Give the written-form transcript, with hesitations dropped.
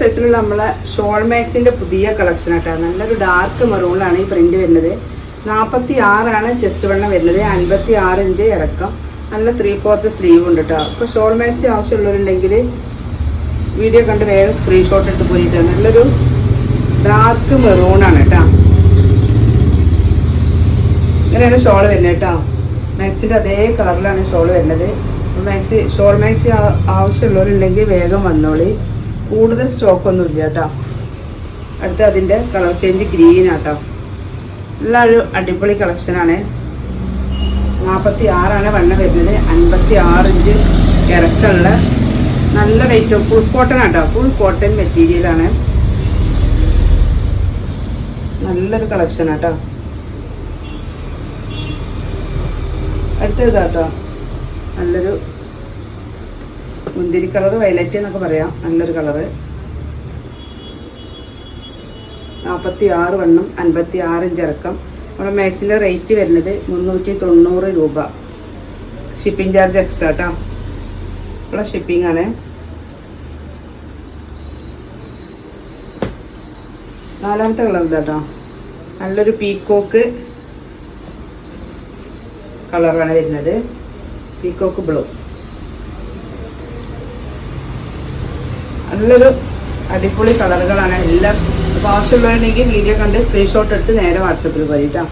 സൈസിലുള്ള നമ്മളെ ഷോൾ മാക്സിൻ്റെ പുതിയ കളക്ഷൻ ആട്ടോ. നല്ലൊരു ഡാർക്ക് മെറൂണിലാണ് ഈ പ്രിന്റ് വരുന്നത്. 46 ചെസ്റ്റ് വണ്ണം വരുന്നത്, 56 ഇഞ്ച് ഇറക്കം, നല്ല 3/4 സ്ലീവ് ഉണ്ട് കേട്ടോ. അപ്പോൾ ഷോൾ മാക്സി ആവശ്യമുള്ളവരുണ്ടെങ്കിൽ വീഡിയോ കണ്ട് വേഗം സ്ക്രീൻഷോട്ട് എടുത്ത് പോയിട്ട്. നല്ലൊരു ഡാർക്ക് മെറൂണാണ് കേട്ടോ. ഇങ്ങനെയാണ് ഷോൾ വരുന്നത് കേട്ടോ. മാക്സിൻ്റെ അതേ കളറിലാണ് ഷോൾ വരുന്നത്. ഷോൾ മാക്സി ആവശ്യമുള്ളവരുണ്ടെങ്കിൽ വേഗം വന്നോളി. കൂടുതൽ സ്റ്റോക്കൊന്നും ഇല്ല കേട്ടോ. അടുത്ത അതിൻ്റെ കളർ ചേഞ്ച് ഗ്രീൻ ആട്ടോ. എല്ലാവരും അടിപൊളി കളക്ഷനാണ്. 46 വണ്ണം വരുന്നത്, 56 ഇഞ്ച് ഇറക്കമുള്ള നല്ല റേറ്റ്. ഫുൾ കോട്ടൺ ആട്ടോ. ഫുൾ കോട്ടൺ മെറ്റീരിയലാണ്. നല്ലൊരു കളക്ഷൻ ആട്ടോ. അടുത്തതാട്ടോ നല്ലൊരു മുന്തിരി കളർ, വയലറ്റ് എന്നൊക്കെ പറയാം. നല്ലൊരു കളറ്. 46 വണ്ണം, 56 ഇഞ്ച് ഇറക്കം. നമ്മുടെ മാക്സിൻ്റെ റേറ്റ് വരുന്നത് 390 രൂപ. ഷിപ്പിംഗ് ചാർജ് എക്സ്ട്രാ കേട്ടോ. പ്ലസ് ഷിപ്പിംഗ് ആണ്. നാലാമത്തെ കളർ ഇതാട്ടോ. നല്ലൊരു പീക്കോക്ക് കളറാണ് വരുന്നത്. Peacock blue. നല്ലൊരു അടിപൊളി കളറുകളാണ് എല്ലാം. അപ്പോൾ ആവശ്യമുള്ളവരുണ്ടെങ്കിൽ വീഡിയോ കണ്ട് സ്ക്രീൻഷോട്ട് എടുത്ത് നേരെ വാട്സപ്പിൽ പോയിട്ടാ.